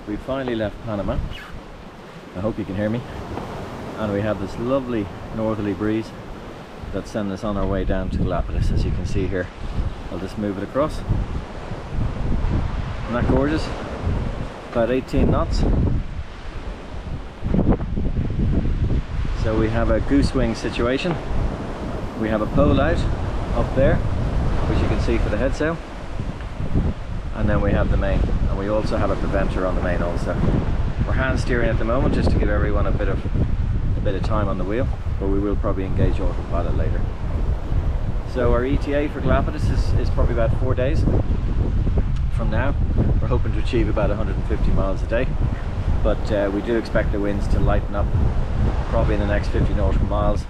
we finally left Panama. I hope you can hear me. And we have this lovely northerly breeze that's sending us on our way down to Galapagos, as you can see here. I'll just move it across. Isn't that gorgeous? About 18 knots. So we have a goose wing situation. We have a pole out up there, which you can see for the head sail. And then we have the main. And we also have a preventer on the main also. We're hand steering at the moment just to give everyone a bit of time on the wheel, but we will probably engage autopilot later. So our ETA for Galapagos is probably about 4 days from now. We're hoping to achieve about 150 miles a day, but we do expect the winds to lighten up probably in the next 50 nautical miles,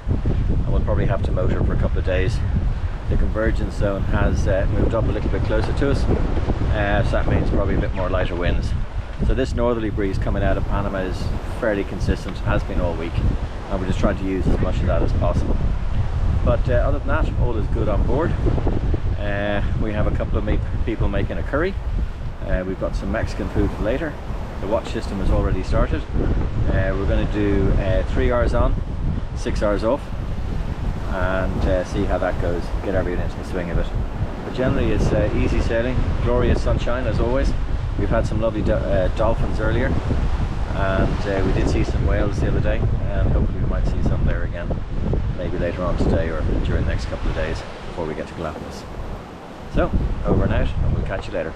and we'll probably have to motor for a couple of days. The convergence zone has moved up a little bit closer to us, so that means probably a bit more lighter winds. So this northerly breeze coming out of Panama is fairly consistent, has been all week, and we're just trying to use as much of that as possible. But other than that, all is good on board. We have a couple of people making a curry. We've got some Mexican food for later. The watch system has already started. We're going to do 3 hours on, 6 hours off, and see how that goes, get everyone into the swing of it. But generally it's easy sailing, glorious sunshine as always. We've had some lovely dolphins earlier, and we did see some whales the other day, and hopefully we might see some there again, maybe later on today or during the next couple of days before we get to Galapagos. So, over and out, and we'll catch you later.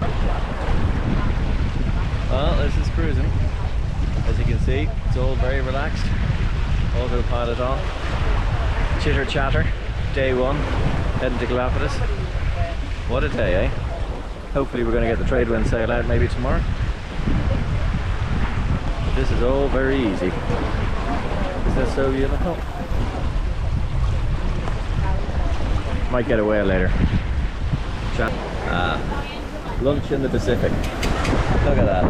Well, this is cruising. As you can see, it's all very relaxed. Autopilot on. Chitter chatter. Day 1, heading to Galapagos. What a day, eh? Hopefully we're going to get the trade wind sail out maybe tomorrow. This is all very easy. Is that so beautiful? Might get a whale later. Lunch in the Pacific. Look at that.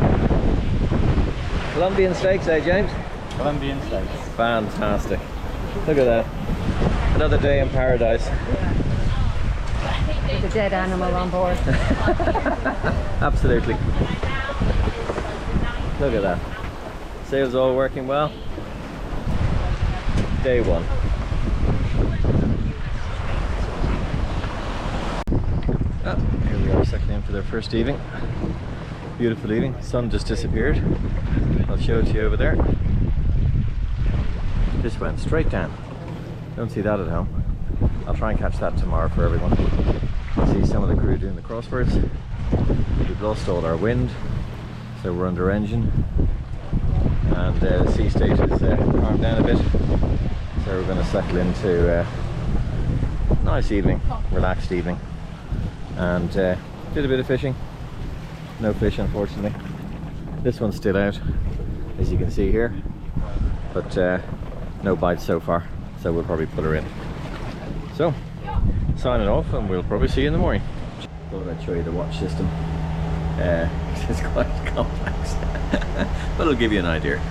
Colombian steaks, eh, James? Colombian steaks. Fantastic. Look at that. Another day in paradise. With a dead animal on board. Absolutely. Look at that. Sails all working well. Day 1. Here we are, settling in for their first evening. Beautiful evening. Sun just disappeared. I'll show it to you over there. Just went straight down. Don't see that at home. I'll try and catch that tomorrow for everyone. See some of the crew doing the crosswords. We've lost all our wind, so we're under engine, and the sea state is calmed down a bit, so we're going to settle into a nice evening, relaxed evening, and did a bit of fishing. No fish, unfortunately. This one's still out, as you can see here, but no bites so far, so we'll probably put her in. So, signing off, and we'll probably see you in the morning. Thought I'd show you the watch system. It's quite complex, but it'll give you an idea.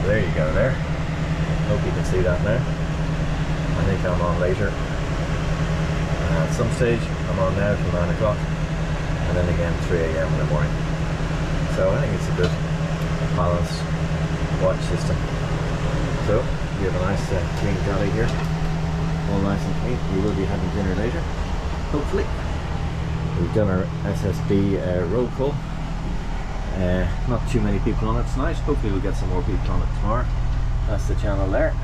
There you go there. Hope you can see that now. I think I'm on later. At some stage I'm on now till 9 o'clock, and then again 3 AM in the morning. So I think it's a good balanced watch system. So we have a nice clean galley here. All nice and clean. We will be having dinner later, hopefully. We've done our SSB roll call. Not too many people on it tonight. Hopefully we'll get some more people on it tomorrow. That's the channel there.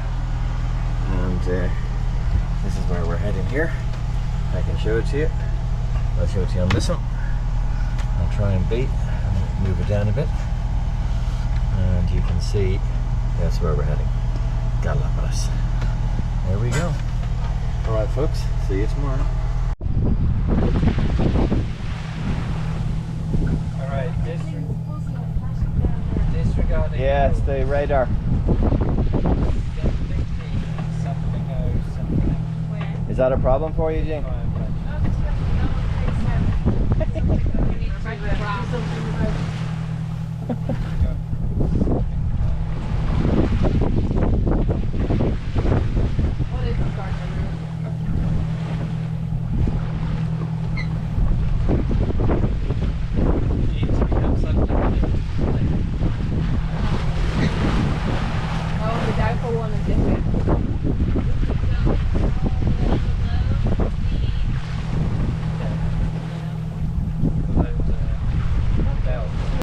And this is where we're heading here. I can show it to you. I'll show it to you on this one. I'll try and move it down a bit. And you can see that's where we're heading. Galapagos. There we go. Alright folks, see you tomorrow. Alright, disregarding. Yeah, it's the radar. Is that a problem for you, Jane?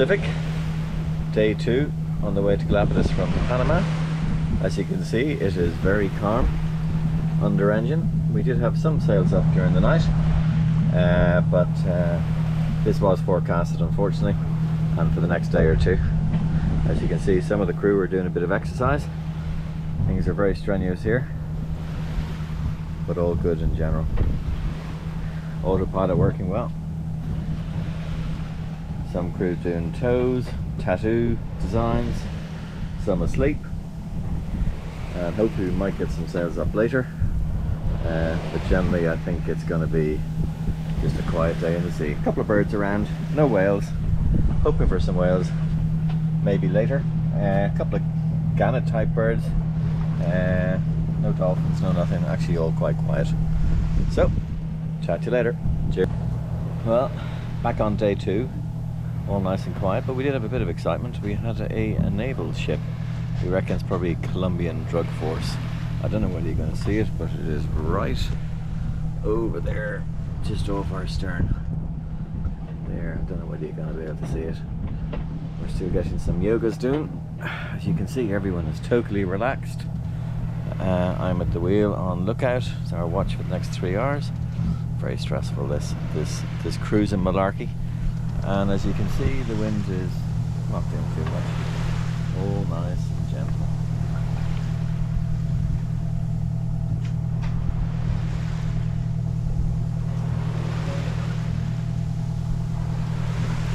Pacific, day 2 on the way to Galapagos from Panama. As you can see, it is very calm under engine. We did have some sails up during the night, but this was forecasted unfortunately, and for the next day or two. As you can see, some of the crew are doing a bit of exercise. Things are very strenuous here, but all good in general. Autopilot working well. Some crew doing toes, tattoo designs, some asleep, and hopefully we might get some sails up later. But generally I think it's going to be just a quiet day in the sea. A couple of birds around, no whales. Hoping for some whales maybe later. A couple of gannet type birds. No dolphins, no nothing. Actually all quite quiet. So, chat to you later. Cheers. Well, back on day 2. All nice and quiet, but we did have a bit of excitement. We had a naval ship. We reckon it's probably Colombian drug force. I don't know whether you're going to see it, but it is right over there, just off our stern. There, I don't know whether you're going to be able to see it. We're still getting some yogas doing. As you can see, everyone is totally relaxed. I'm at the wheel on lookout. It's our watch for the next 3 hours. Very stressful, this cruising malarkey. And as you can see, the wind is not doing too much. All nice and gentle.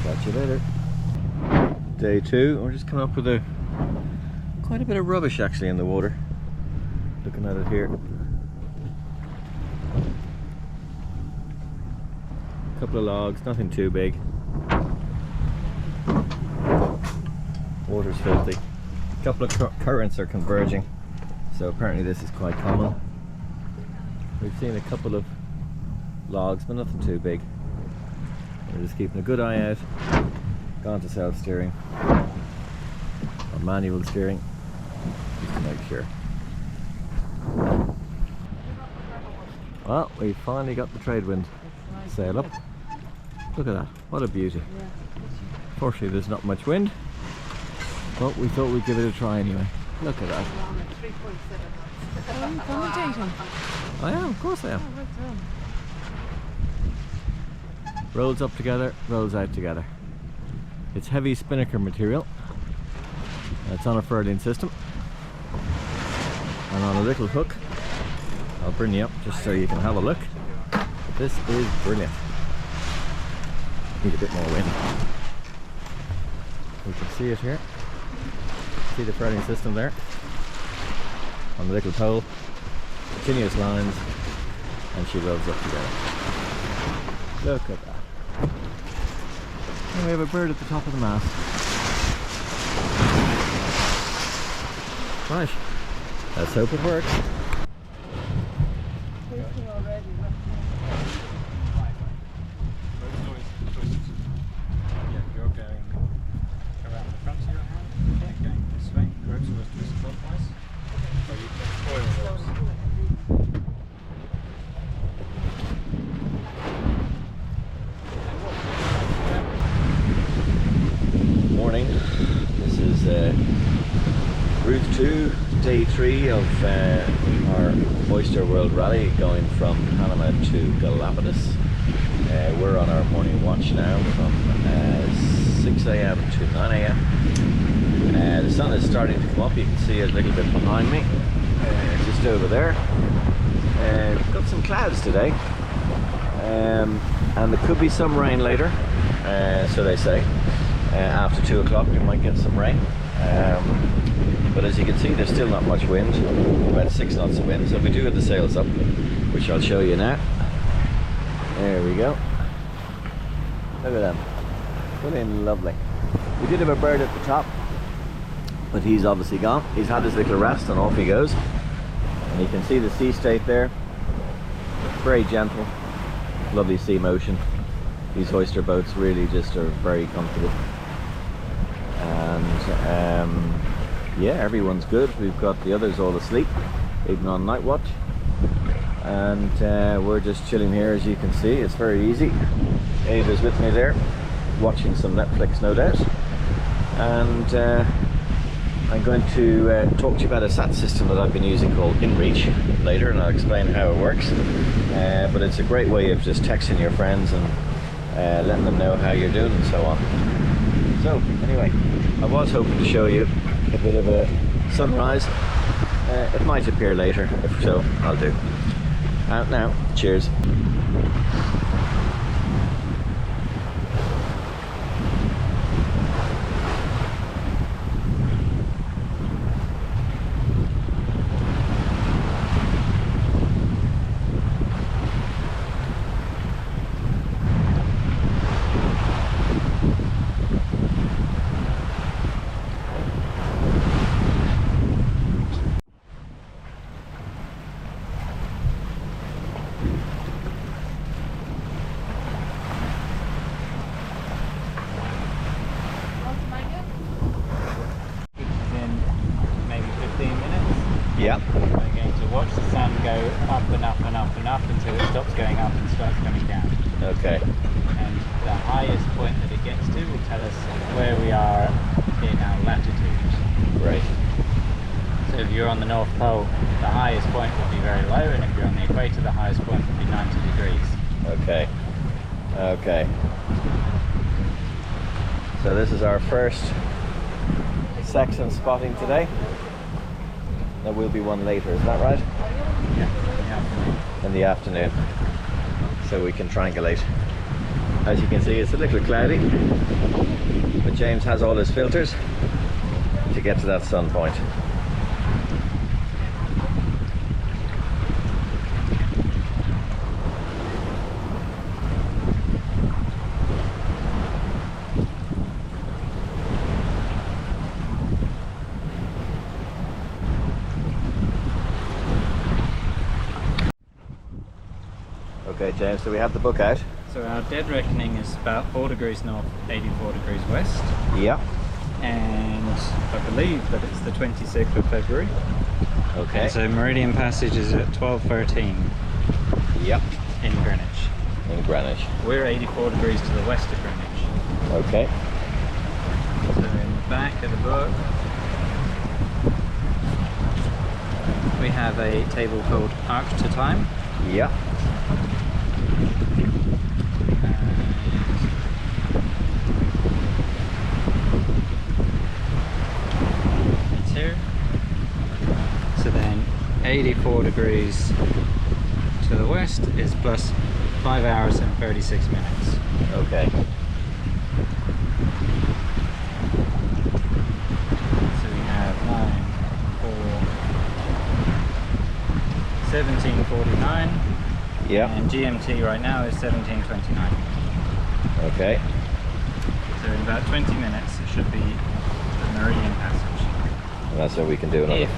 Catch you later. Day 2, we're just coming up with quite a bit of rubbish actually in the water. Looking at it here. A couple of logs, nothing too big. Water's filthy. A couple of currents are converging, so apparently this is quite common. We've seen a couple of logs, but nothing too big. We're just keeping a good eye out. Gone to self-steering or manual steering, just to make sure. Well, we finally got the trade wind sail up. Look at that, what a beauty. Fortunately there's not much wind, but we thought we'd give it a try anyway. Look at that. Are you commentating? I am, of course I am. Rolls up together, rolls out together. It's heavy spinnaker material. It's on a furling system and on a little hook. I'll bring you up just so you can have a look. But this is brilliant. Need a bit more wind. You can see it here. See the furling system there on the little pole. Continuous lines, and she rolls up together. Look at that. And we have a bird at the top of the mast. Right, let's hope it works. Morning. This is Ruth 2, day 3 of our Oyster World Rally, going from Panama to Galapagos. We're on our morning watch now from 6 AM to 9 AM. The sun is starting to come up. You can see it a little bit behind me, just over there. We've got some clouds today, and there could be some rain later, so they say. After 2 o'clock we might get some rain, but as you can see there's still not much wind, about 6 knots of wind, so if we do get the sails up, which I'll show you now. There we go. Look at them, brilliant, lovely. We did have a bird at the top, but he's obviously gone. He's had his little rest and off he goes. And you can see the sea state there, very gentle, lovely sea motion. These Oyster boats really just are very comfortable. And yeah, everyone's good. We've got the others all asleep, even on night watch, and we're just chilling here. As you can see, it's very easy. Ava's with me there, watching some Netflix, no doubt. And I'm going to talk to you about a sat system that I've been using called inreach later, and I'll explain how it works. But it's a great way of just texting your friends and letting them know how you're doing and so on. So anyway, I was hoping to show you a bit of a sunrise. It might appear later, if so, I'll do. Out now, cheers. Yeah. We're going to watch the sun go up and up and up and up until it stops going up and starts coming down. Okay. And the highest point that it gets to will tell us where we are in our latitude. Right. So if you're on the North Pole, the highest point will be very low, and if you're on the equator, the highest point will be 90 degrees. Okay. Okay. So this is our first sextant spotting today. There will be one later, is that right? Yeah, In the afternoon. So we can triangulate. As you can see, it's a little cloudy, but James has all his filters to get to that sun point. Okay, James, so we have the book out. So our dead reckoning is about 4 degrees north, 84 degrees west. Yeah. And I believe that it's the 26th of February. Okay. And so meridian passage is at 12:13 Yep. in Greenwich. In Greenwich. We're 84 degrees to the west of Greenwich. Okay. So in the back of the book we have a table called Arc to Time. Yeah. It's here. So then 84 degrees to the west is plus 5 hours and 36 minutes. Okay. So we have 9, 4, 17:49. Yeah. And GMT right now is 17:29. Okay. So in about 20 minutes it should be the meridian passage. And that's what we can do another. If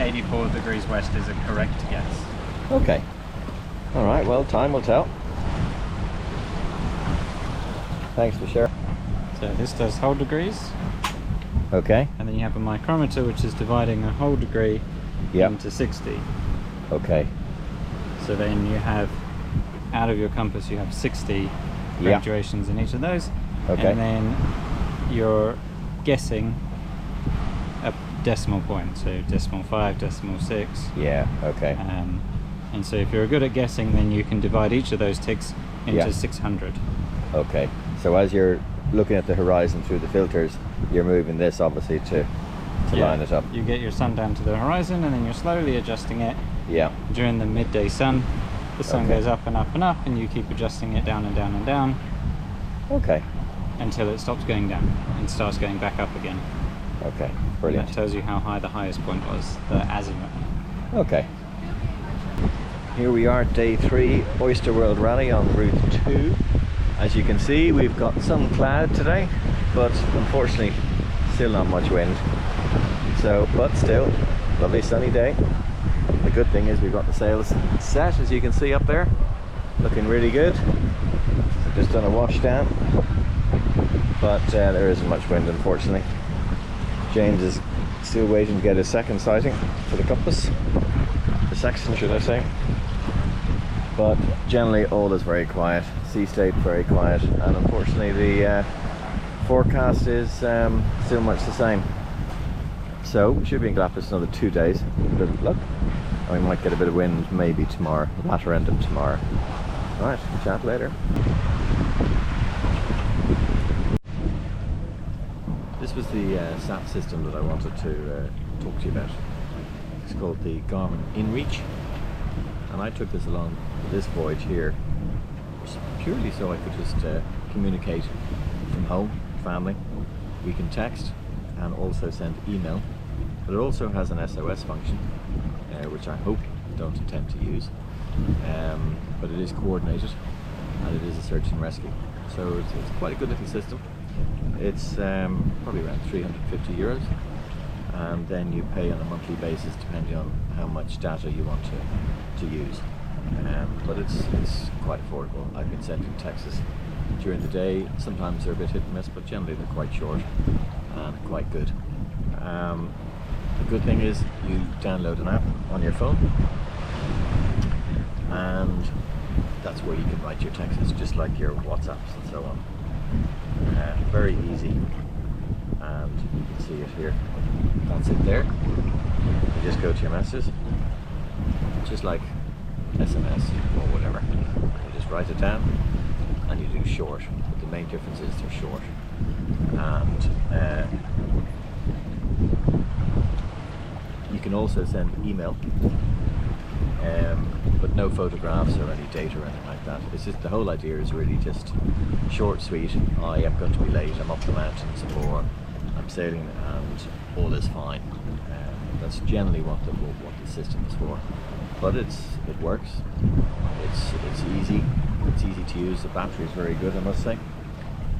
84 degrees west is a correct guess. Okay. All right. Well, time will tell. Thanks for sharing. So this does whole degrees, Okay. and then you have a micrometer which is dividing a whole degree Yep. into 60. Okay. So then you have, out of your compass, you have 60 Yeah. graduations in each of those. Okay. And then you're guessing a decimal point, so decimal 5, decimal 6. Yeah. Okay. And so if you're good at guessing, then you can divide each of those ticks into Yeah. 600. Okay. So as you're looking at the horizon through the filters, you're moving this obviously to Yeah. line it up. You get your sun down to the horizon, and then you're slowly adjusting it. Yeah. During the midday sun, the sun Okay. goes up and up and up, and you keep adjusting it down and down and down Okay. until it stops going down and starts going back up again. Okay. And Brilliant. that tells you how high the highest point was, the azimuth. Okay. Here we are, day 3, Oyster World Rally on Route 2. As you can see, we've got some cloud today, but unfortunately still not much wind. So, but still, lovely sunny day. The good thing is we've got the sails set, as you can see up there, looking really good. Just done a wash down, but there isn't much wind, unfortunately. James is still waiting to get his second sighting for the compass, the sextant, should I say. but generally all is very quiet. Sea state very quiet, and unfortunately the forecast is still much the same. So we should be in Galapagos another 2 days. But look, we might get a bit of wind maybe tomorrow, latter end of tomorrow. Alright, chat later. This was the sat system that I wanted to talk to you about. It's called the Garmin inreach, and I took this along this voyage here purely so I could just communicate from home, family. We can text and also send email, but it also has an SOS function, which I hope don't intend to use, but it is coordinated and it is a search and rescue, so it's quite a good little system. It's probably around 350 euros, and then you pay on a monthly basis depending on how much data you want to use, but it's quite affordable. I've been sending texts during the day. Sometimes they're a bit hit and miss, but generally they're quite short and quite good. The good thing is you download an app on your phone, and that's where you can write your texts, just like your WhatsApps and so on. Very easy, and you can see it here. That's it there. You just go to your messages, just like SMS or whatever. You just write it down and you do short, but the main difference is they're short. And you can also send email, but no photographs or any data or anything like that. It's just, the whole idea is really just short, sweet. I am going to be late, I'm up the mountains, or I'm sailing and all is fine. That's generally what the system is for. But it works. It's easy. It's easy to use. The battery is very good, I must say.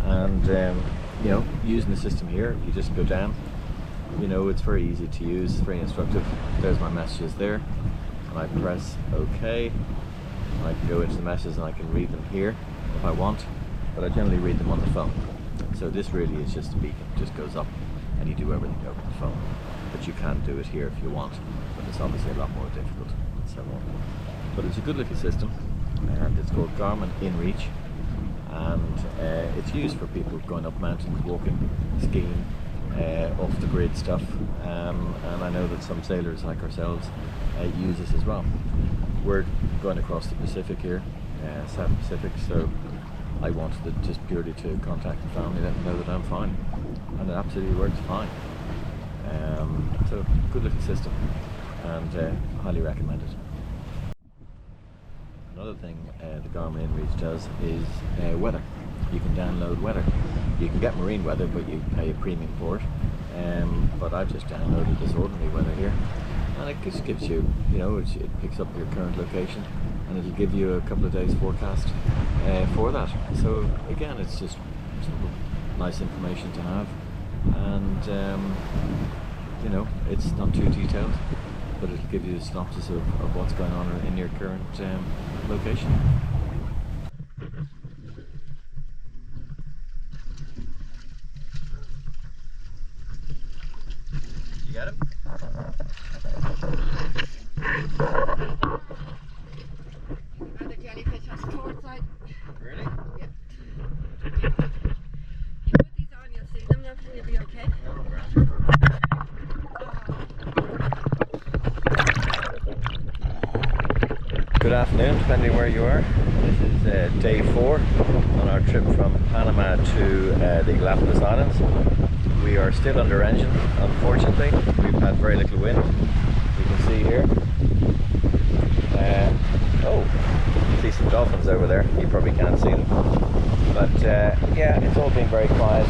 And you know, using the system here, you just go down. You know, it's very easy to use. It's very instructive. There's my messages there, and I press OK. I can go into the messages and I can read them here if I want, but I generally read them on the phone. So this really is just a beacon. It just goes up and you do everything over the phone. But you can do it here if you want, but it's obviously a lot more difficult and so on. But it's a good little system, and it's called Garmin inreach, and it's used for people going up mountains, walking, skiing, off the grid stuff, and I know that some sailors like ourselves use this as well. We're going across the Pacific here, South Pacific, so I wanted it just purely to contact the family, let them know that I'm fine, and it absolutely works fine. So good little system, and highly recommend it. Another thing the Garmin inreach does is weather. You can download weather. You can get marine weather, but you pay a premium for it. But I've just downloaded this ordinary weather here, and it just gives you, you know, it picks up your current location, and it'll give you a couple of days forecast for that. So again, it's just nice information to have, and you know, it's not too detailed, but it'll give you a synopsis of what's going on in your current location. You got him? And the jellyfish has port side. Really? Yeah. You put these on, you'll see them, you'll be okay. Good afternoon, depending where you are. This is day 4 on our trip from Panama to the Galapagos Islands. We are still under engine, unfortunately. We've had very little wind. You can see here. See some dolphins over there. You probably can't see them. But yeah, it's all been very quiet.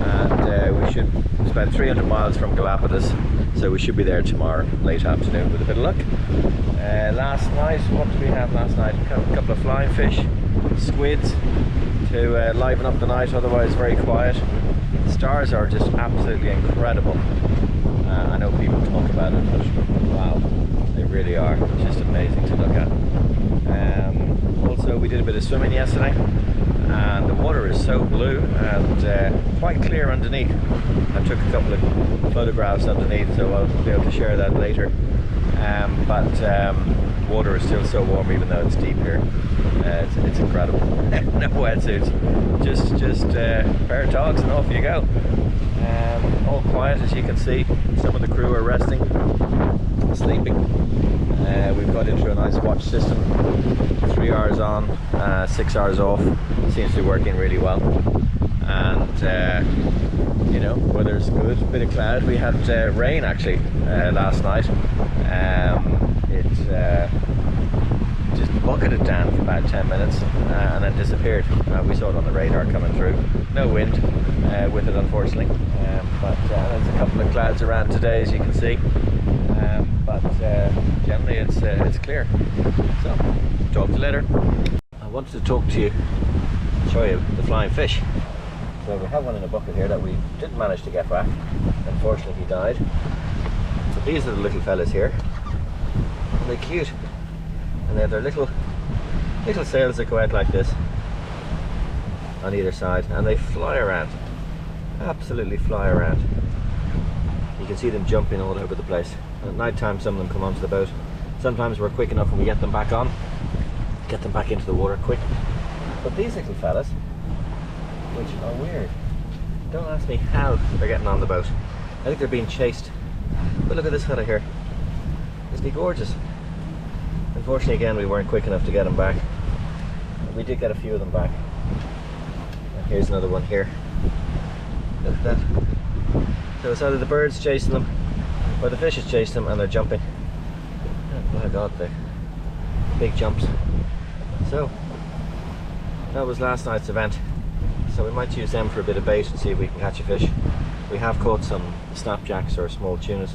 And it's about 300 miles from Galapagos, so we should be there tomorrow, late afternoon, with a bit of luck. Last night, what did we have last night? A couple of flying fish, squids to liven up the night, otherwise very quiet. The stars are just absolutely incredible. I know people talk about it, but wow, they really are just amazing to look at. Also, we did a bit of swimming yesterday, and the water is so blue and quite clear underneath. I took a couple of photographs underneath, so I'll be able to share that later. water is still so warm even though it's deep here. It's incredible. No wetsuits, just a pair of togs and off you go. All quiet as you can see. Some of the crew are resting, sleeping. We've got into a nice watch system, 3 hours on, 6 hours off. Seems to be working really well. And you know, weather's good, bit of cloud. We had rain actually last night. It just bucketed down for about 10 minutes and then disappeared. We saw it on the radar coming through. No wind with it, unfortunately, but there's a couple of clouds around today, as you can see. But generally it's clear. So, talk to you later. I wanted to talk to you, show you the flying fish. So we have one in a bucket here that we didn't manage to get back. Unfortunately, he died. But these are the little fellas here. And they're cute. And they have their little sails that go out like this on either side, and they fly around. Absolutely fly around. You can see them jumping all over the place. At night time, some of them come onto the boat. Sometimes we're quick enough when we get them back on, get them back into the water quick. But these little fellas, which are weird, don't ask me how they're getting on the boat. I think they're being chased. But look at this fella here. Isn't he gorgeous? Unfortunately, again, we weren't quick enough to get him back. We did get a few of them back. And here's another one here. Look at that. So it's either the birds chasing them or the fish is chasing them, and they're jumping. Oh my god, the big jumps. So that was last night's event. So we might use them for a bit of bait and see if we can catch a fish. We have caught some snapjacks or small tunas,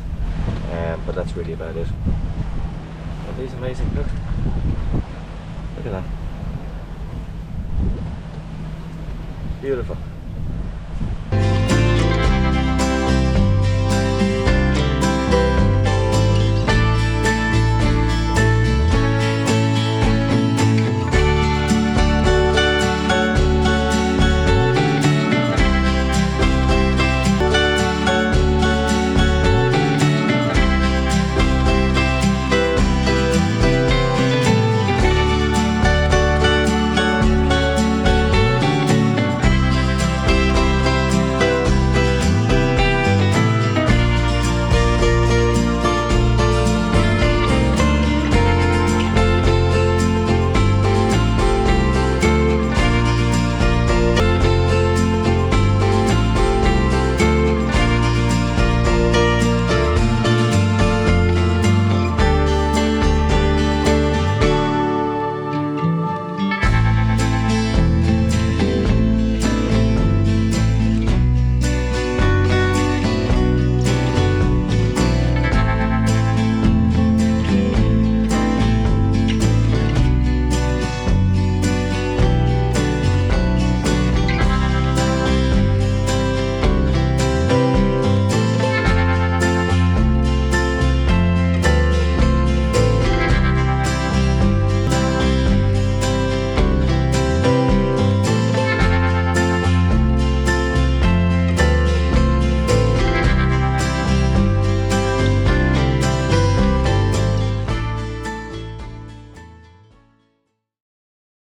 but that's really about it. Are these amazing? Look at that. Beautiful.